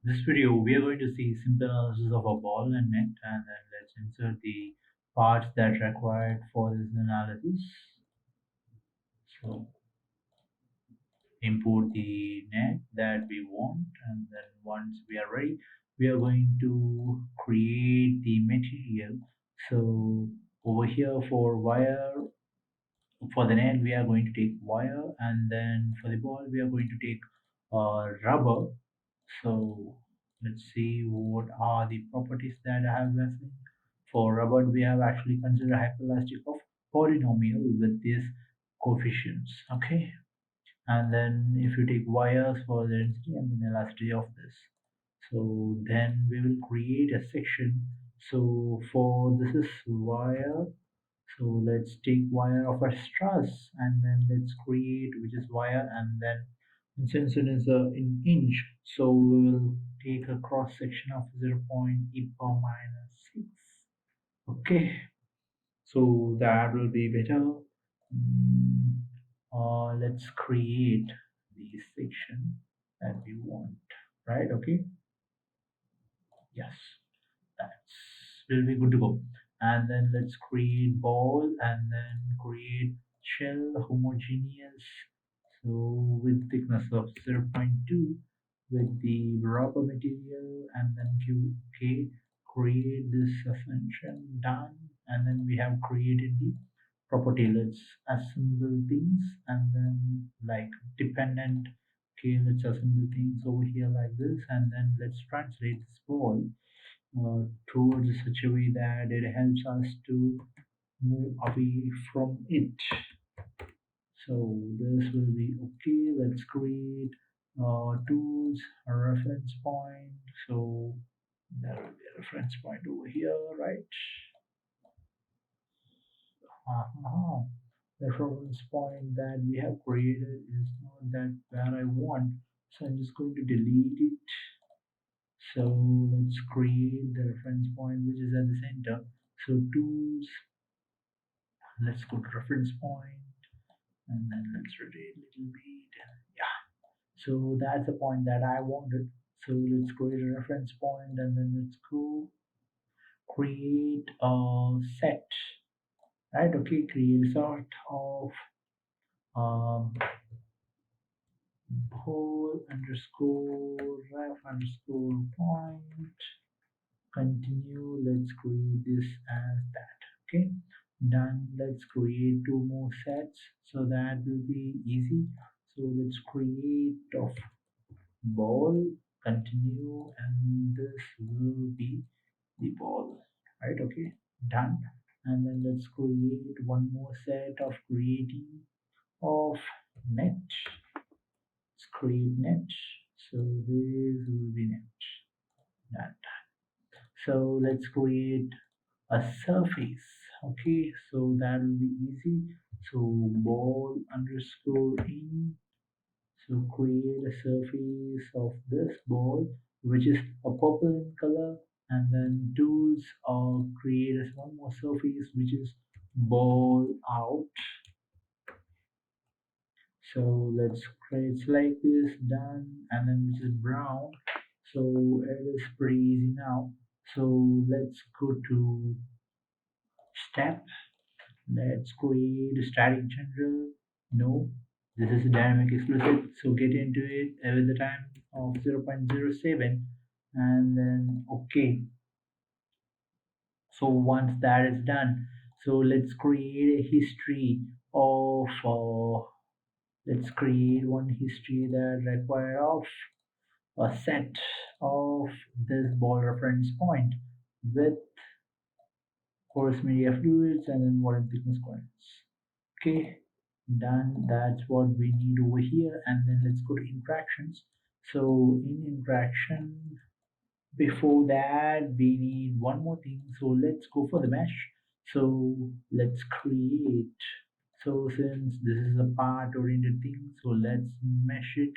this video, we are going to see simple analysis of a ball and net, and then let's insert the parts that required for this analysis. So import the net that we want, and then once we are ready, we are going to create the material. So over here for wire, for the net, we are going to take wire, and then for the ball, we are going to take rubber. So let's see what are the properties that I have left. For rubber, we have actually considered hyperelastic of polynomial with these coefficients. Okay, and then if you take wires for the density and then elasticity of this, so then we will create a section. So for this is wire, so let's take wire of a strass, and then let's create which is wire, and then since it is in inch, so we will take a cross section of 0.e power minus 6. Okay, so that will be better. Let's create the section that we want, right? Okay, yes, that's will be good to go. And then let's create ball, and then create shell homogeneous, so with thickness of 0.2 with the rubber material, and then okay, create this suspension, done. And then we have created the property. Let's assemble things, and then like dependent, okay, let's assemble things over here like this, and then let's translate this ball towards such a way that it helps us to move away from it. So this will be okay. Let's create tools, a reference point. So there will be a reference point over here, right? Uh-huh. The reference point that we have created is not that where I want. So I'm just going to delete it. So let's create the reference point which is at the center. So tools, let's go to reference point, and then let's rotate a little bit. Yeah, so that's the point that I wanted. So let's create a reference point, and then let's go create a set, right? Okay, create a sort of um, whole underscore ref underscore point continue. Let's create this as that. Okay, done. Let's create two more sets, so that will be easy. So let's create of ball continue, and this will be the ball, right? Okay, done. And then let's create one more set of creating of net. Let's create net, so this will be net, done. So let's create a surface. Okay, so that will be easy. So ball underscore in, so create a surface of this ball which is a purple in color, and then tools create as one more surface which is ball out. So let's create like this, done. And then which is brown, so it is pretty easy now. So let's go to step. Let's create a static general. No, this is a dynamic explicit, so get into it with the time of 0.07, and then okay. So once that is done, so let's create a history of let's create one history that require of a set of this ball reference point with porous media fluids and then volume thickness coordinates. Okay, done. That's what we need over here. And then let's go to interactions. So in interaction, before that we need one more thing. So let's go for the mesh. So let's create, so since this is a part oriented thing, so let's mesh it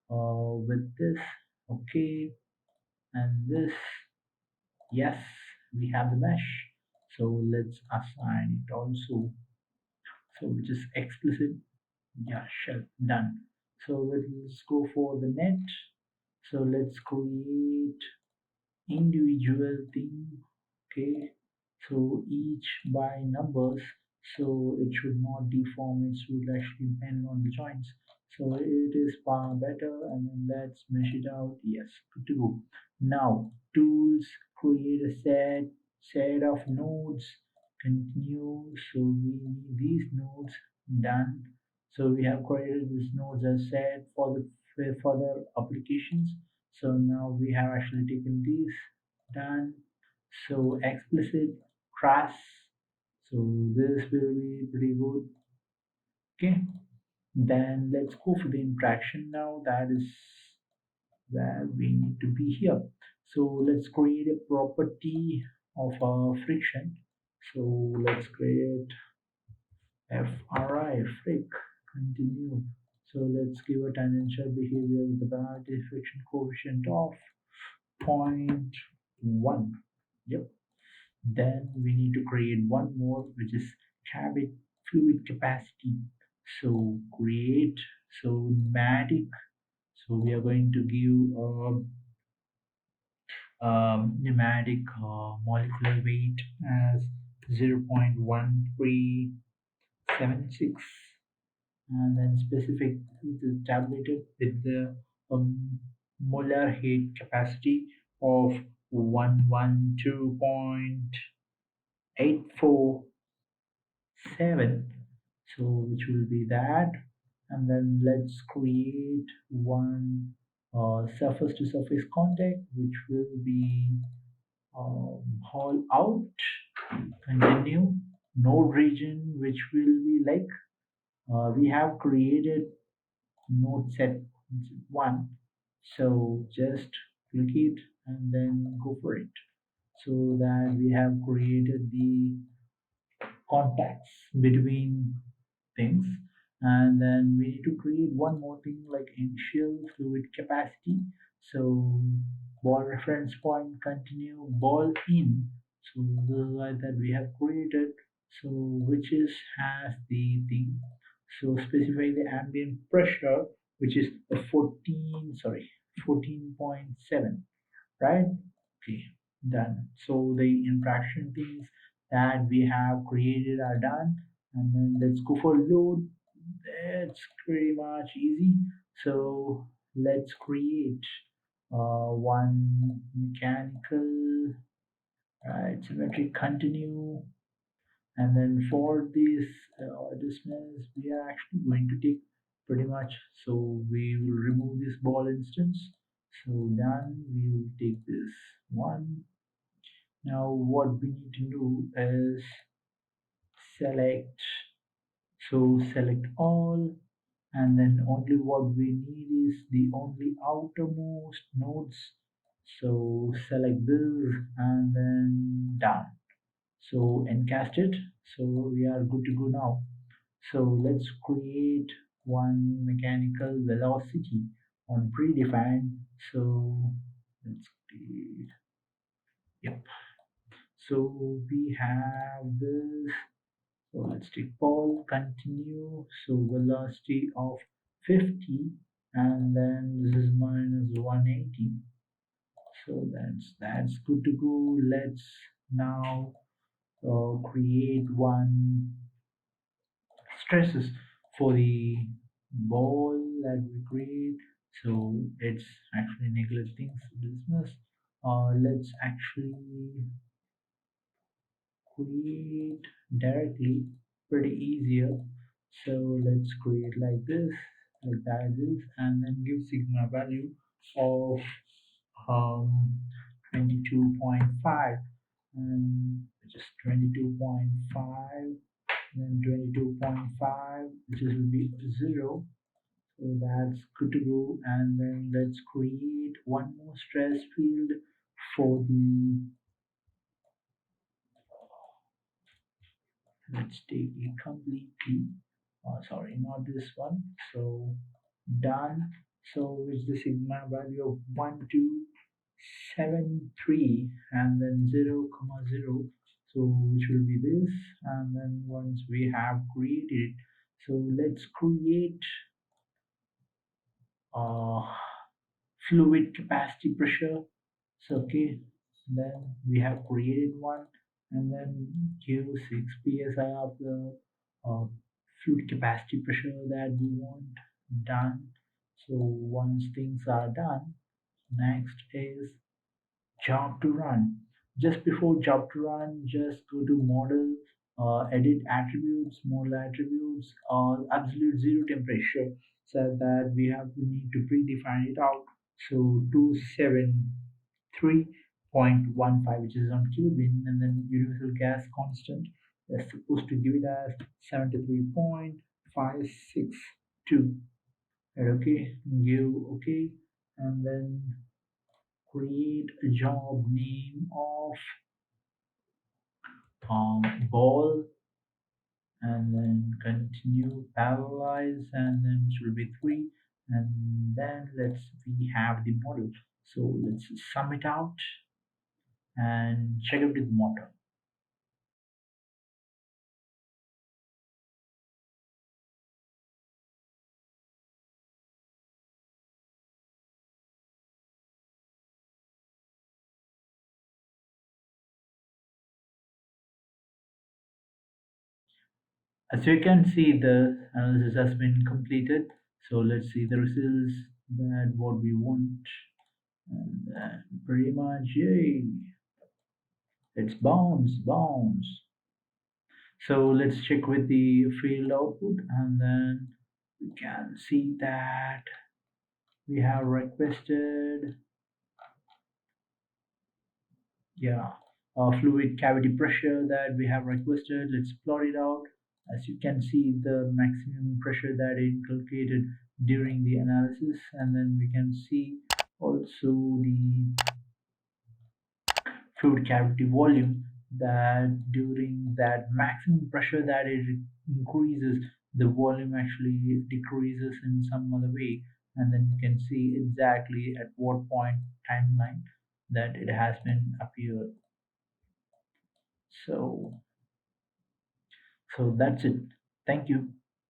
with this. Okay, and this, yes, we have the mesh. So let's assign it also, so which is explicit. Yeah, sure, done. So let's go for the net. So let's create individual thing. Okay, so each by numbers, so it should not deform, it should actually bend on the joints. So it is far better, and then let's mesh it out. Yes, good to go. Now tools, create a set of nodes, continue. So we need these nodes. Done. So we have created these nodes as set for the further applications. So now we have actually taken these. Done. So explicit trace. So this will be pretty good. Okay. Then let's go for the interaction now. That is where we need to be here. So let's create a property of friction. So let's create FRI, fric, continue. So let's give a tangential behavior with the penalty friction coefficient of 0.1. Yep. Then we need to create one more, which is habit fluid capacity. So create, so pneumatic. So we are going to give pneumatic molecular weight as 0.1376, and then specific is tabulated with the molar heat capacity of 112.847, so which will be that. And then let's create one surface to surface contact, which will be haul out, continue, node region, which will be like we have created node set 1. So just click it and then go for it. So that we have created the contacts between things, and then we need to create one more thing like initial fluid capacity. So ball reference point, continue, ball in. So the one that we have created, so which is has the thing. So specify the ambient pressure, which is a 14.7, right? Okay, done. So the interaction things that we have created are done, and then let's go for load. That's pretty much easy. So let's create one mechanical, right, symmetry, continue. And then for this dismiss, we are actually going to take pretty much, so we will remove this ball instance. So done, we will take this one. Now what we need to do is select, so select all, and then only what we need is the only outermost nodes. So select this and then done. So encast it. So we are good to go now. So let's create one mechanical velocity on predefined. So let's create, yep. So we have this. So let's take ball, continue. So velocity of 50, and then this is minus 180. So that's good to go. Let's now create one stresses for the ball that we create. So it's actually neglecting business. Let's actually create directly, pretty easier. So let's create like this, like that, this, and then give sigma value of um, 22.5, and just 22.5, then 22.5, which is will be 0. So that's good to go. And then let's create one more stress field for the, let's take it completely, sorry, not this one. So done. So it's the sigma value of 1273, and then 0 comma 0, so which will be this. And then once we have created, so let's create uh, fluid capacity pressure. So okay, then we have created one, and then give 6 psi of the uh, fluid capacity pressure that we want done. So once things are done, next is job to run. Just before job to run, just go to model, edit attributes, model attributes, absolute zero temperature, so that we need to predefine it out. So 273.15, which is on Kelvin, and then universal gas constant is supposed to give it as 73.562. Right, okay, give okay, and then create a job name of ball, and then continue parallelize, and then which will be 3, and then we have the model. So let's sum it out and check it with the model. As you can see, the analysis has been completed. So let's see the results that what we want, and then pretty much yay, it's bounce. So let's check with the field output, and then we can see that we have requested, yeah, fluid cavity pressure that we have requested. Let's plot it out. As you can see, the maximum pressure that it calculated during the analysis, and then we can see also the fluid cavity volume, that during that maximum pressure that it increases, the volume actually decreases in some other way, and then you can see exactly at what point timeline that it has been appeared. So that's it. Thank you.